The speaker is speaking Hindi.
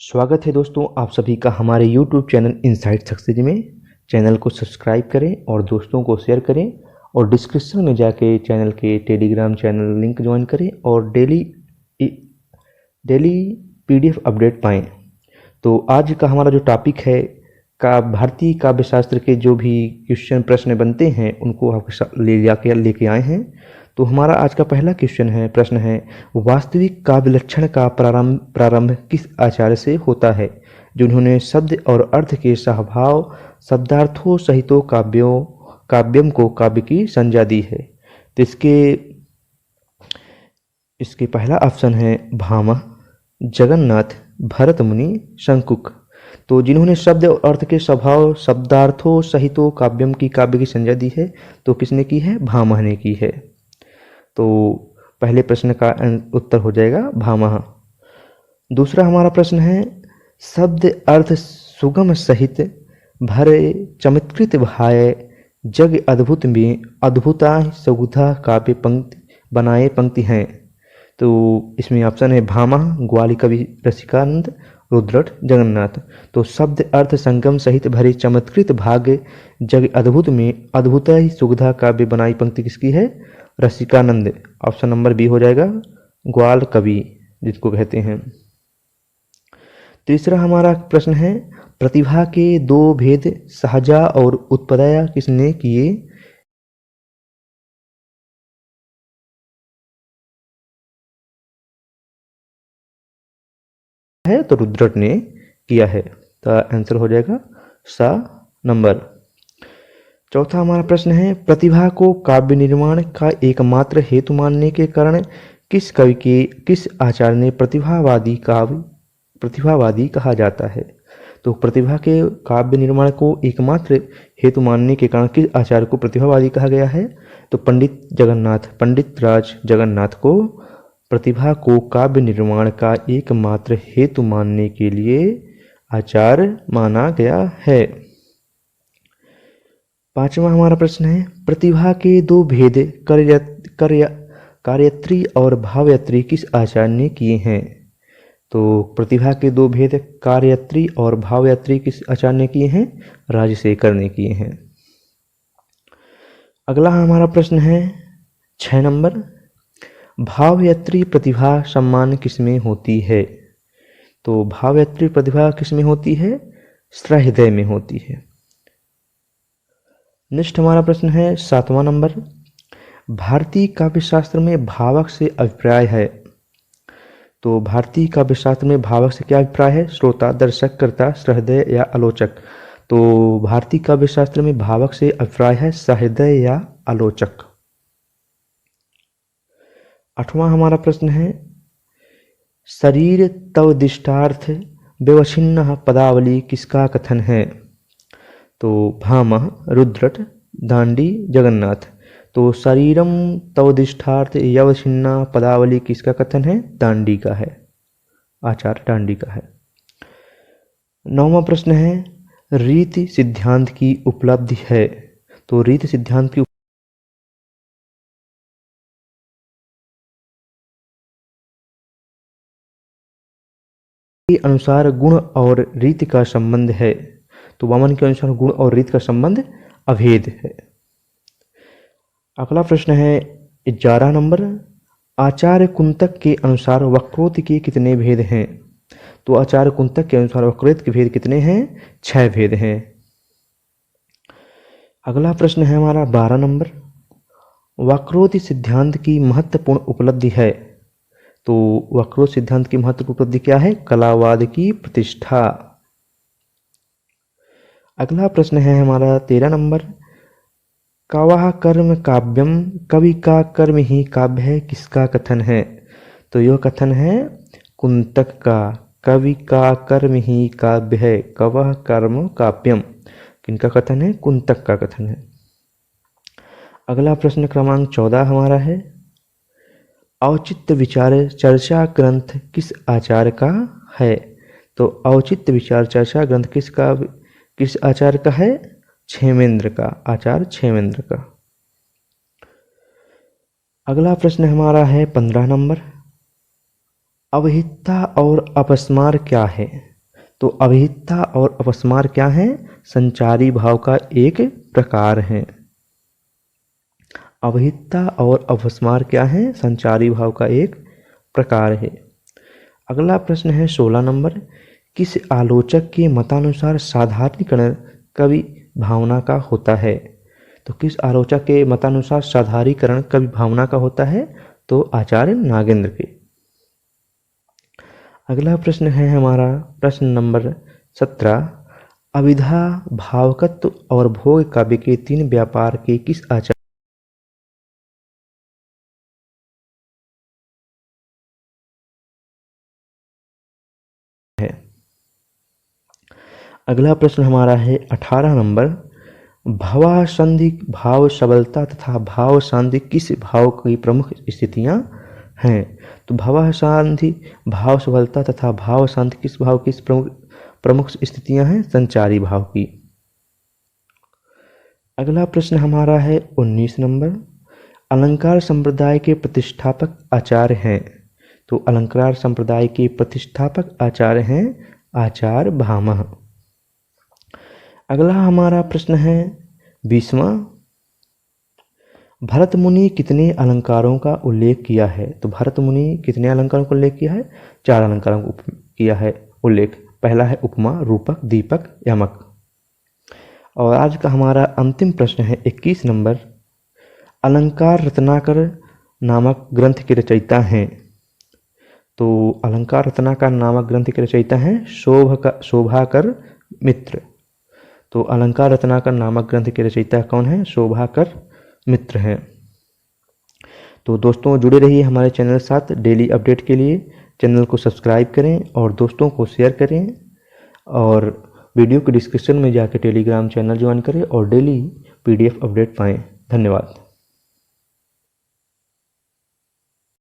स्वागत है दोस्तों आप सभी का हमारे YouTube चैनल इनसाइट सक्सेस में। चैनल को सब्सक्राइब करें और दोस्तों को शेयर करें और डिस्क्रिप्शन में जाके चैनल के टेलीग्राम चैनल लिंक ज्वाइन करें और डेली PDF अपडेट पाएं। तो आज का हमारा जो टॉपिक है का भारतीय काव्य शास्त्र के जो भी क्वेश्चन प्रश्न बनते हैं उनको आपके लेके आए हैं। तो हमारा आज का पहला प्रश्न है वास्तविक काव्य लक्षण का प्रारंभ किस आचार्य से होता है, जिन्होंने शब्द और अर्थ के सहभाव शब्दार्थों सहितो काव्यम को काव्य की संज्ञा दी है। तो इसके पहला ऑप्शन है भामह, जगन्नाथ, भरत मुनि, शंकुक। तो जिन्होंने शब्द और अर्थ के स्वभाव शब्दार्थों सहितो काव्यम की काव्य की संज्ञा दी है तो किसने की है? भामह ने की है। तो पहले प्रश्न का उत्तर हो जाएगा भामह। दूसरा हमारा प्रश्न है शब्द अर्थ सुगम सहित भरे चमत्कृत भाय जग अद्भुत में अद्भुता सुगुधा काव्य पंक्ति बनाए पंक्ति हैं। तो इसमें ऑप्शन है भामह, ग्वाली कवि रसिकानंद, रुद्रट, जगन्नाथ। तो शब्द अर्थ संगम सहित भरे चमत्कृत भाग्य जग अद्भुत में अद्भुता ही सुगधा काव्य बनाई पंक्ति किसकी है? रसिकानंद। ऑप्शन नंबर बी हो जाएगा, ग्वाल कवि जिसको कहते हैं। तीसरा हमारा प्रश्न है प्रतिभा के दो भेद सहजा और उत्पदया किसने किए? है तो रुद्रट ने किया है। तो आंसर हो जाएगा सा नंबर। चौथा हमारा प्रश्न है प्रतिभा को काव्य निर्माण का एकमात्र हेतु मानने के कारण किस आचार्य ने प्रतिभावादी कहा जाता है? तो प्रतिभा के काव्य निर्माण को एकमात्र हेतु मानने के कारण किस आचार्य को प्रतिभावादी कहा गया है? तो पंडित राज जगन्नाथ को प्रतिभा को काव्य निर्माण का एकमात्र हेतु मानने के लिए आचार्य माना गया है। पांचवा हमारा प्रश्न है प्रतिभा के दो भेद कार्यत्री और भावयत्री किस आचार्य ने किए हैं? तो प्रतिभा के दो भेद कार्यत्री और भावयत्री किस आचार्य ने किए हैं? राजशेखर ने किए हैं। अगला हमारा प्रश्न है 6 नंबर भावयत्री प्रतिभा सम्मान किसमें होती है? तो भावयत्री प्रतिभा किसमें होती है? सहृदय में होती है। नेक्स्ट हमारा प्रश्न है 7वां नंबर भारतीय काव्य शास्त्र में भावक से अभिप्राय है। तो भारतीय काव्य शास्त्र में भावक से क्या अभिप्राय है? श्रोता, दर्शक, कर्ता, सहृदय या आलोचक। तो भारतीय काव्य शास्त्र में भावक से अभिप्राय है सहृदय या आलोचक। 8वां हमारा प्रश्न है शरीर तव दिष्टार्थ व्यवच्छिन्न पदावली किसका कथन है? तो भामह, रुद्रट, दांडी, जगन्नाथ। तो शरीरम तवदिष्ठार्थ व्यवच्छिन्न पदावली किसका कथन है? दांडी का है, आचार्य दांडी का है। 9वां प्रश्न है रीति सिद्धांत की उपलब्धि है। तो रीति सिद्धांत की अनुसार गुण और रीति का संबंध है। तो वामन के अनुसार गुण और रीति का संबंध अभेद है। अगला प्रश्न है 11 नंबर आचार्य कुंतक के अनुसार वक्रोक्त के कितने भेद हैं? तो आचार्य कुंतक के अनुसार वक्रोक्त के भेद कितने हैं? 6 भेद हैं। अगला प्रश्न है हमारा 12 नंबर वक्रोक्त सिद्धांत की महत्वपूर्ण उपलब्धि है। तो वक्रोक्त सिद्धांत की महत्वपूर्ण उपलब्धि क्या है? कलावाद की प्रतिष्ठा। अगला प्रश्न है हमारा 13 नंबर कवः कर्म काव्यम, कवि का कर्म ही काव्य है किसका कथन है? तो यह कथन है कुंतक का, कवि का कर्म ही काव्य है, कवः कर्म काव्यम। किनका कथन है? कुंतक का कथन है। अगला प्रश्न क्रमांक 14 हमारा है औचित्य विचार चर्चा ग्रंथ किस आचार्य का है? तो औचित्य विचार चर्चा ग्रंथ किस आचार्य का है? क्षेमेंद्र का, आचार्य क्षेमेंद्र का। अगला प्रश्न हमारा है 15 नंबर अवहितता और अपस्मार क्या है? तो अभिहितता और अपस्मार क्या है? संचारी भाव का एक प्रकार है। अभिहितता और अपस्मार क्या है? संचारी भाव का एक प्रकार है। अगला प्रश्न है 16 नंबर। किस आलोचक के मतानुसार साधारणीकरण कवि भावना का होता है? तो किस आलोचक के मतानुसार साधारणीकरण कवि भावना का होता है? तो आचार्य नागेंद्र के। अगला प्रश्न है हमारा प्रश्न नंबर 17। अभिधा, भावकत्व और भोग काव्य के तीन व्यापार के किस आचार्य है? अगला प्रश्न हमारा है 18 नंबर। भावासंधि, भाव सबलता तथा भाव सांधि किस भाव की प्रमुख स्थितियां हैं? तो भावासंधि, भाव सबलता तथा भाव सांधि किस भाव की प्रमुख स्थितियां हैं? संचारी भाव की। अगला प्रश्न हमारा है 19 नंबर। अलंकार संप्रदाय के प्रतिष्ठापक आचार्य हैं? तो अलंकार संप्रदाय के प्रतिष्ठापक आचार्य हैं आचार्य भामह। अगला हमारा प्रश्न है 20वां। भरत मुनि कितने अलंकारों का उल्लेख किया है? तो भरत मुनि कितने अलंकारों का उल्लेख किया है? 4 अलंकारों को किया है उल्लेख। पहला है उपमा, रूपक, दीपक, यमक। और आज का हमारा अंतिम प्रश्न है 21 नंबर। अलंकार रत्नाकर नामक ग्रंथ के रचयिता हैं? तो अलंकार रत्नाकर नामक ग्रंथ के रचयिता हैं शोभाकर मित्र। तो अलंकार रत्नाकर नामक ग्रंथ के रचयिता कौन है? शोभाकर मित्र हैं। तो दोस्तों जुड़े रहिए हमारे चैनल के साथ डेली अपडेट के लिए। चैनल को सब्सक्राइब करें और दोस्तों को शेयर करें, और वीडियो के डिस्क्रिप्शन में जाकर टेलीग्राम चैनल ज्वाइन करें और डेली PDF अपडेट पाएं। धन्यवाद।